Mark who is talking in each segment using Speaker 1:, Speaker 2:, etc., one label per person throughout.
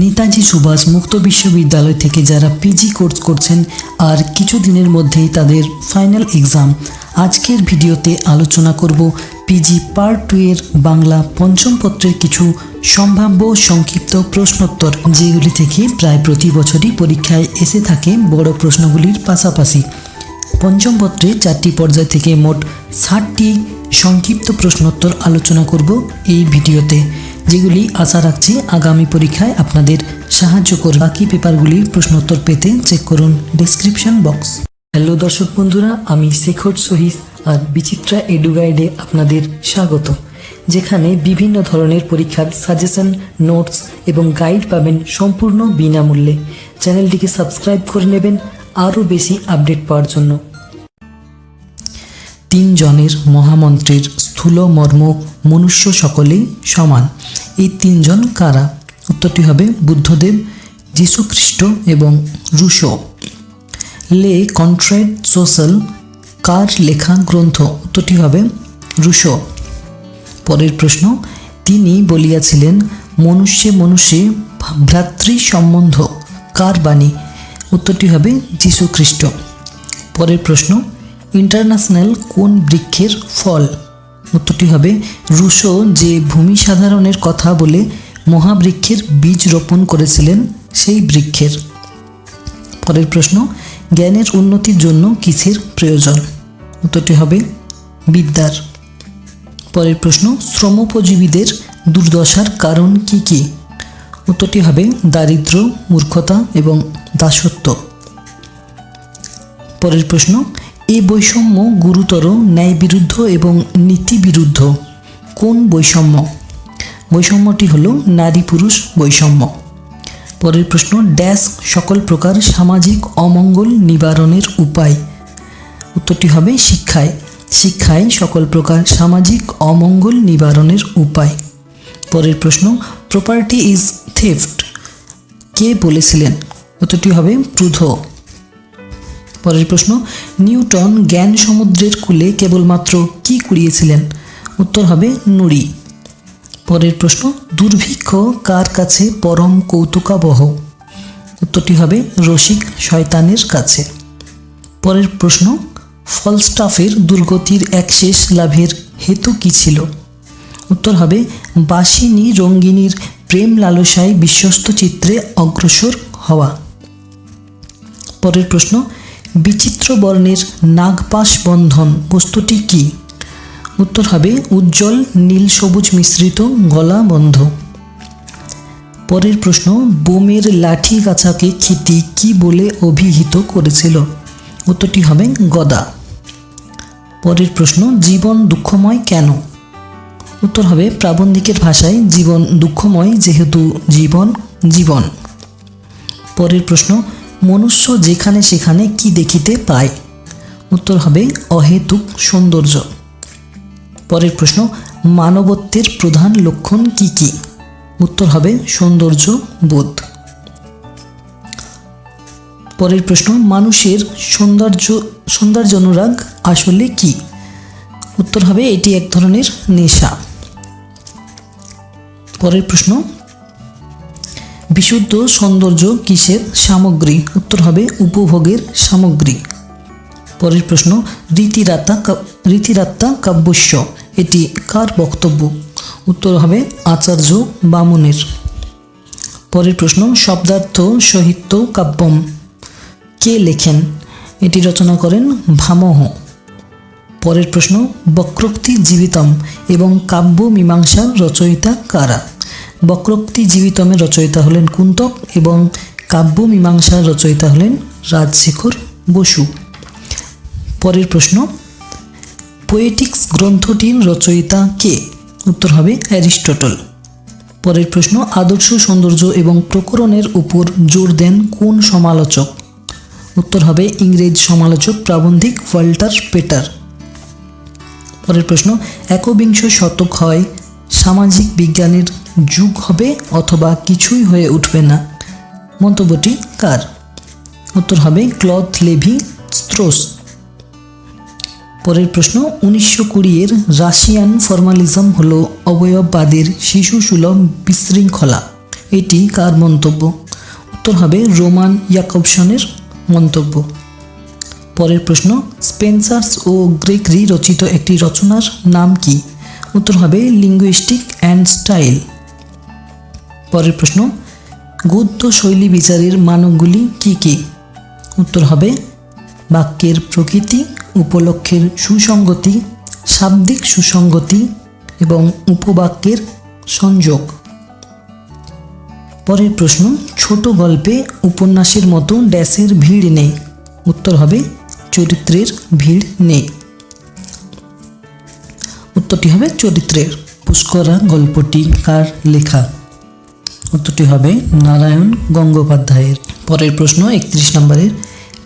Speaker 1: নেতাজি সুভাষ মুক্ত বিশ্ববিদ্যালয় থেকে যারা পিজি কোর্স করছেন আর কিছুদিনের মধ্যেই তাদের ফাইনাল এক্সাম, আজকের ভিডিওতে আলোচনা করব পিজি পার্ট 2 এর বাংলা পঞ্চম পত্রের কিছু সম্ভাব্য সংক্ষিপ্ত প্রশ্নোত্তর, যেগুলি থেকে প্রায় প্রতি বছরই পরীক্ষায় এসে থাকে বড় প্রশ্নগুলির পাশাপাশি। পঞ্চম পত্রে 4টি পর্যায় থেকে মোট 60টি সংক্ষিপ্ত প্রশ্নোত্তর আলোচনা করব এই ভিডিওতে, যেগুলি আশা রাখছি আগামী পরীক্ষায় আপনাদের সাহায্য করবে। বাকি পেপারগুলির প্রশ্নোত্তর পেতে চেক করুন ডেসক্রিপশন বক্স। হ্যালো দর্শক বন্ধুরা, আমি শেখর সহিস আর বিচিত্রা এডু গাইডে আপনাদের স্বাগত, যেখানে বিভিন্ন ধরনের পরীক্ষার সাজেশন, নোটস এবং গাইড পাবেন সম্পূর্ণ বিনামূল্যে। চ্যানেলটিকে সাবস্ক্রাইব করে নেবেন আরও বেশি আপডেট পাওয়ার জন্য। 3 জনের মহামন্ত্রের স্থূল মর্ম মনুষ্য সকলেই সমান। এই 3 জন কারা? উত্তরটি হবে বুদ্ধদেব, যীশুখ্রিস্ট এবং রুশো। লে কন্ট্রেট সোশ্যাল কার লেখা গ্রন্থ? উত্তরটি হবে রুশো। পরের প্রশ্ন, তিনি বলিয়াছিলেন মনুষ্যে মনুষ্যে ভ্রাতৃ সম্বন্ধ কার বাণী? উত্তরটি হবে যীশুখ্রিস্ট। পরের প্রশ্ন, ইন্টারন্যাশনাল কোন বৃক্ষের ফল? উত্তরটি হবে রুশো, যে ভূমি সাধারণের কথা বলে মহাবৃক্ষের বীজ রোপণ করেছিলেন সেই বৃক্ষের। পরের প্রশ্ন, জ্ঞানের উন্নতির জন্য কিসের প্রয়োজন? উত্তরটি হবে বিদ্যার। পরের প্রশ্ন, শ্রমোপজীবীদের দুর্দশার কারণ কি কি? উত্তরটি হবে দারিদ্র্য, মূর্খতা এবং দাসত্ব। পরের প্রশ্ন, এই বৈষম্য গুরুতর ন্যায় বিরুদ্ধ এবং নীতি বিরুদ্ধ কোন বৈষম্য? বৈষম্যটি হলো নারী পুরুষ বৈষম্য। পরের প্রশ্ন, ড্যাশ সকল প্রকার সামাজিক অমঙ্গল নিবারণের উপায়? উত্তরটি হবে শিক্ষায়। শিক্ষায় সকল প্রকার সামাজিক অমঙ্গল নিবারণের উপায়। পরের প্রশ্ন, প্রপার্টি ইজ থেফট কে বলেছিলেন? উত্তরটি হবে প্রুধো। পরের প্রশ্ন, নিউটন জ্ঞান সমুদ্রের কূলে কেবলমাত্র কি কুড়িয়েছিলেন? উত্তর হবে নুড়ি। পরের প্রশ্ন, দুর্ভিক্ষ কার কাছে পরম কৌতুকাবহ? উত্তরটি হবে রসিক শয়তানের কাছে। পরের প্রশ্ন, ফলস্টাফের দুর্গতির এক শেষ লাভের হেতু কী ছিল? উত্তর হবে বাসিনী রঙ্গিনীর প্রেম লালসায় বিশ্বস্ত চিত্রে অগ্রসর হওয়া। পরের প্রশ্ন, বিচিত্র বর্ণের নাগপাশ বন্ধন বস্তুটি কি? উত্তর হবে উজ্জ্বল নীল সবুজ মিশ্রিত গলা বন্ধ। পরের প্রশ্ন, বোমের লাঠি গাছাকে ক্ষিতি কি বলে অভিহিত করেছিল? উত্তরটি হবে গদা। পরের প্রশ্ন, জীবন দুঃখময় কেন? উত্তর হবে প্রাবন্ধিকের ভাষায় জীবন দুঃখময় যেহেতু জীবন জীবন। পরের প্রশ্ন, মনুষ্য যেখানে সেখানে কি দেখিতে পায়? উত্তর হবে অহেতুক সৌন্দর্য। পরের প্রশ্ন, মানবত্বের প্রধান লক্ষণ কি কি? উত্তর হবে সৌন্দর্য বোধ। পরের প্রশ্ন, মানুষের সৌন্দর্যানুরাগ আসলে কি? উত্তর হবে এটি এক ধরনের নেশা। পরের প্রশ্ন, বিশুদ্ধ সৌন্দর্য কিসের সামগ্রী? উত্তর হবে উপভোগের সামগ্রী। পরের প্রশ্ন, রীতিরাত্মা কাব্যস্য এটি কার বক্তব্য? উত্তর হবে আচার্য বামনের। পরের প্রশ্ন, শব্দার্থ সাহিত্য কাব্যম কে লেখেন? এটি রচনা করেন ভামহ। পরের প্রশ্ন, বক্রোক্তি জীবিতম এবং কাব্য মীমাংসার রচয়িতা কারা? বক্রোক্তি জীবিতমের রচয়িতা হলেন কুন্তক এবং কাব্য মীমাংসার রচয়িতা হলেন রাজশেখর বসু। পরের প্রশ্ন, পোয়েটিক্স গ্রন্থটির রচয়িতা কে? উত্তর হবে অ্যারিস্টটল। পরের প্রশ্ন, আদর্শ সৌন্দর্য এবং প্রকরণের উপর জোর দেন কোন সমালোচক? উত্তর হবে ইংরেজ সমালোচক প্রাবন্ধিক ওয়াল্টার পেটার। পরের প্রশ্ন, একবিংশ শতক হয় সামাজিক বিজ্ঞানের যুগ হবে অথবা কিছুই হয়ে উঠবে না, মন্তব্যটি কার? উত্তর হবে ক্লদ লেভি স্ট্রোস। পরের প্রশ্ন, 1920 রাশিয়ান ফর্মালিজম হলো অবয়ববাদের শিশুসুলভ বিশৃঙ্খলা, এটি কার মন্তব্য? উত্তর হবে রোমান ইয়াকবসনের মন্তব্য। পরের প্রশ্ন, স্পেন্সার্স ও গ্রেগরি রচিত একটি রচনার নাম কি? উত্তর হবে লিঙ্গুইস্টিক অ্যান্ড স্টাইল। পরের প্রশ্ন, গদ্য শৈলী বিচারের মানকগুলি কি কি? উত্তর হবে বাক্যের প্রকৃতি, উপলক্ষের সুসঙ্গতি, শাব্দিক সুসঙ্গতি এবং উপবাক্যের সংযোগ। পরের প্রশ্ন, ছোট গল্পে উপন্যাসের মতো ড্যাশের ভিড় নেই। উত্তর হবে চরিত্রের ভিড় নেই। উত্তরটি হবে চরিত্রের। পুষ্করা গল্পটি কার লেখা? উত্তরটি হবে নারায়ণ গঙ্গোপাধ্যায়ের। পরের প্রশ্ন 31 নম্বরের,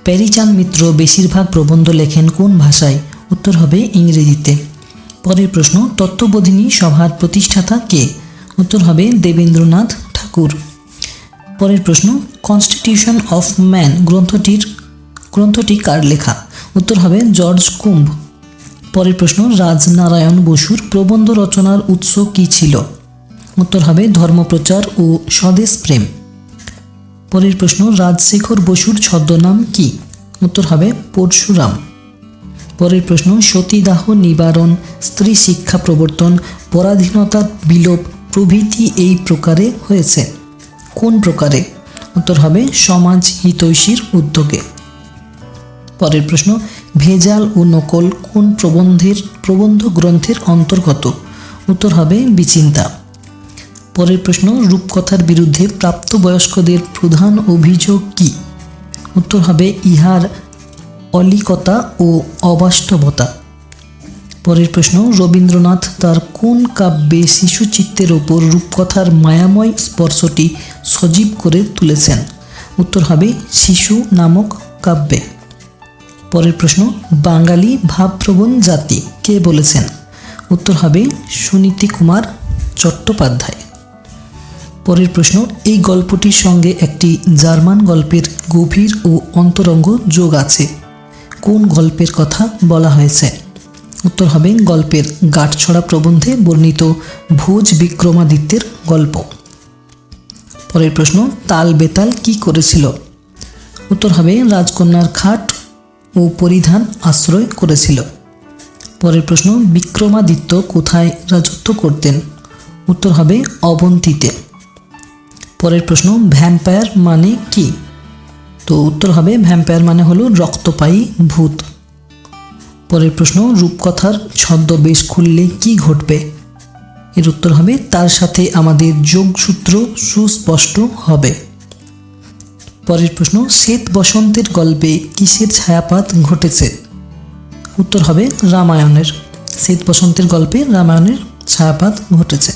Speaker 1: প্যারীচাঁদ মিত্র বেশিরভাগ প্রবন্ধ লেখেন কোন ভাষায়? উত্তর হবে ইংরেজিতে। পরের প্রশ্ন, তত্ত্ববোধিনী সভার প্রতিষ্ঠাতা কে? উত্তর হবে দেবেন্দ্রনাথ ঠাকুর। পরের প্রশ্ন, কনস্টিটিউশন অফ ম্যান গ্রন্থটি কার লেখা? উত্তর হবে জর্জ কুম্ভ। পরের প্রশ্ন, রাজনারায়ণ বসুর প্রবন্ধ রচনার উৎস কী ছিল? উত্তর হবে ধর্মপ্রচার ও স্বদেশ প্রেম। পরের প্রশ্ন, রাজশেখর বসুর ছদ্মনাম কি? উত্তর হবে পরশুরাম। পরের প্রশ্ন, সতীদাহ নিবারণ, স্ত্রী শিক্ষা প্রবর্তন, পরাধীনতার বিলোপ প্রভৃতি এই প্রকারে হয়েছে। কোন প্রকারে? উত্তর হবে সমাজ হিতৈষীর উদ্যোগে। পরের প্রশ্ন, ভেজাল ও নকল কোন প্রবন্ধ গ্রন্থের অন্তর্গত? উত্তর হবে বিচিন্তা। পরের প্রশ্ন, রূপকথার বিরুদ্ধে প্রাপ্তবয়স্কদের প্রধান অভিযোগ কি? উত্তর হবে ইহার অলিকতা ও অবাস্তবতা। পরের প্রশ্ন, রবীন্দ্রনাথ তার কোন কাব্যে শিশুচিত্তের ওপর রূপকথার মায়াময় স্পর্শটি সজীব করে তুলেছেন? উত্তর হবে শিশু নামক কাব্যে। পরের প্রশ্ন, বাঙালি ভাবপ্রবণ জাতি কে বলেছেন? উত্তর হবে সুনীতি কুমার চট্টোপাধ্যায়। পরের প্রশ্ন, এই গল্পটির সঙ্গে একটি জার্মান গল্পের গভীর ও অন্তরঙ্গ যোগ আছে। কোন গল্পের কথা বলা হয়েছে? উত্তর হবে গল্পের গাঁটছড়া প্রবন্ধে বর্ণিত ভোজ বিক্রমাদিত্যের গল্প। পরের প্রশ্ন, তাল বেতাল কি করেছিল? উত্তর হবে রাজকন্যার খাট ও পরিধান আশ্রয় করেছিল। পরের প্রশ্ন, বিক্রমাদিত্য কোথায় রাজত্ব করতেন? উত্তর হবে অবন্তীতে। পরের প্রশ্ন, ভ্যাম্পায়ার মানে কি? তো উত্তর হবে ভ্যাম্পায়ার মানে হলো রক্তপায়ী ভূত। পরের প্রশ্ন, রূপকথার ছদ্মবেশ খুললে কি ঘটবে? এর উত্তর হবে তার সাথে আমাদের যোগসূত্র সুস্পষ্ট হবে। পরের প্রশ্ন, শ্বেত বসন্তের গল্পে কিসের ছায়াপাত ঘটেছে? উত্তর হবে রামায়ণের। শ্বেত বসন্তের গল্পে রামায়ণের ছায়াপাত ঘটেছে।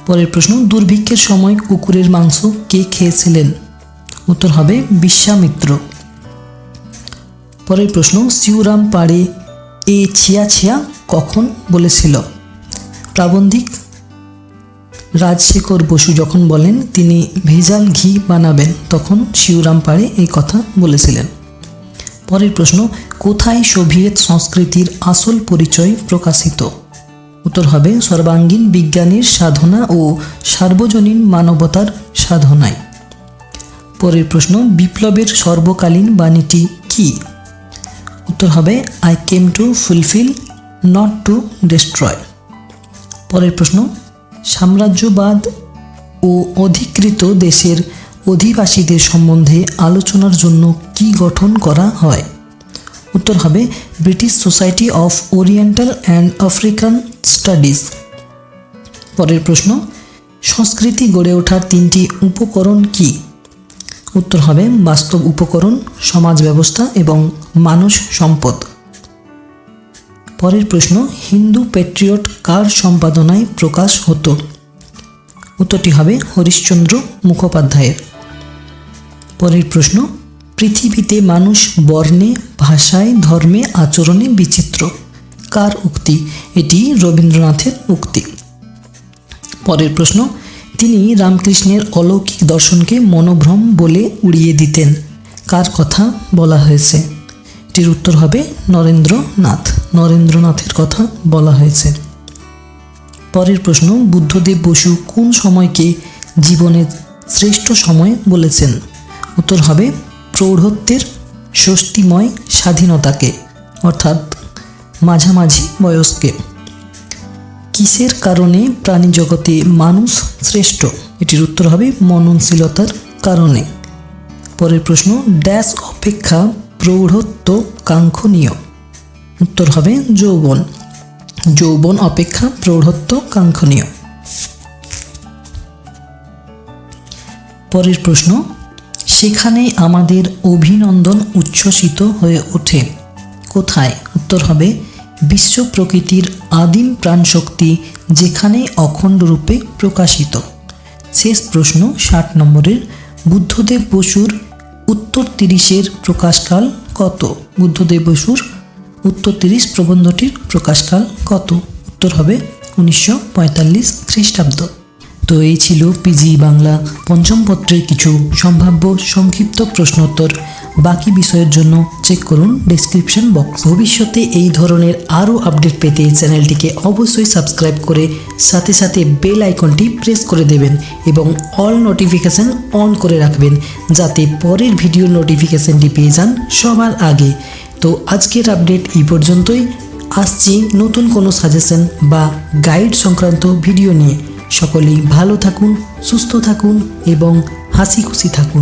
Speaker 1: পরের প্রশ্ন, দুর্ভিক্ষের সময় কুকুরের মাংস কে খেয়েছিলেন? উত্তর হবে বিশ্বামিত্র। পরের প্রশ্ন, শিউরাম পাড়ে এ ছিয়া ছিয়া কখন বলেছিল? প্রাবন্ধিক রাজশেখর বসু যখন বলেন তিনি ভেজাল ঘি বানাবেন, তখন শিউরাম পাড়ে এই কথা বলেছিলেন। পরের প্রশ্ন, কোথায় সোভিয়েত সংস্কৃতির আসল পরিচয় প্রকাশিত? উত্তর হবে সর্বাঙ্গীন বিজ্ঞানের সাধনা ও সার্বজনীন মানবতার সাধনায়। পরের প্রশ্ন, বিপ্লবের সর্বকালীন বাণীটি কি? উত্তর হবে I came to fulfil, not to destroy. পরের প্রশ্ন, সাম্রাজ্যবাদ ও অধিকৃত দেশের অধিবাসীদের সম্বন্ধে আলোচনার জন্য কি গঠন করা হয়? উত্তর হবে British society of oriental and African studies. পরের প্রশ্ন, সংস্কৃতি গড়ে ওঠার 3টি উপকরণ কি? উত্তর হবে বাস্তব উপকরণ, সমাজ ব্যবস্থা এবং মানুষ সম্পদ। পরের প্রশ্ন, হিন্দু প্যাট্রিয়ট কার সম্পাদনায় প্রকাশ হতো? উত্তরটি হবে হরিশ্চন্দ্র মুখোপাধ্যায়ের। পরের প্রশ্ন, পৃথিবীতে মানুষ বর্ণে, ভাষায়, ধর্মে, আচরণে বিচিত্র কার উক্তি? এটি রবীন্দ্রনাথের উক্তি। পরের প্রশ্ন, তিনি রামকৃষ্ণের অলৌকিক দর্শনকে মনোভ্রম বলে উড়িয়ে দিতেন কার কথা বলা হয়েছে? এটির উত্তর হবে নরেন্দ্রনাথের কথা বলা হয়েছে। পরের প্রশ্ন, বুদ্ধদেব বসু কোন সময়কে জীবনের শ্রেষ্ঠ সময় বলেছেন? উত্তর হবে প্রৌঢ়ত্বের স্বস্তিময় স্বাধীনতাকে, অর্থাৎ মাঝামাঝি বয়সকে। কিসের কারণে প্রাণী জগতে মানুষ শ্রেষ্ঠ? এটির উত্তর হবে মননশীলতার কারণে। পরের প্রশ্ন, ড্যাশ অপেক্ষা প্রৌঢ়ত্ব কাঙ্ক্ষণীয়? উত্তর হবে যৌবন। যৌবন অপেক্ষা প্রৌঢ়ত্ব কাঙ্ক্ষণীয়। পরের প্রশ্ন, সেখানে আমাদের অভিনন্দন উচ্ছ্বসিত হয়ে ওঠে। কোথায়? উত্তর হবে বিশ্ব প্রকৃতির আদিম প্রাণশক্তি যেখানে অখণ্ড রূপে প্রকাশিত। শেষ প্রশ্ন 60 নম্বরের, বুদ্ধদেব বসুর উত্তর 30-এর প্রকাশকাল কত? বুদ্ধদেব বসুর উত্তর 30 প্রবন্ধটির প্রকাশকাল কত? উত্তর হবে 1945 খ্রিস্টাব্দ। তো এই ছিল পিজি বাংলা পঞ্চম পত্রের কিছু সম্ভাব্য সংক্ষিপ্ত প্রশ্নোত্তর। বাকি বিষয়ের জন্য চেক করুন ডেসক্রিপশন বক্স। ভবিষ্যতে এই ধরনের আরও আপডেট পেতে চ্যানেলটিকে অবশ্যই সাবস্ক্রাইব করে সাথে সাথে বেল আইকনটি প্রেস করে দেবেন এবং অল নোটিফিকেশান অন করে রাখবেন, যাতে পরের ভিডিও নোটিফিকেশানটি পেয়ে যান সবার আগে। তো আজকের আপডেট এই পর্যন্তই। আসছি নতুন কোনো সাজেশন বা গাইড সংক্রান্ত ভিডিও নিয়ে। সকলেই ভালো থাকুন, সুস্থ থাকুন এবং হাসি খুশি থাকুন।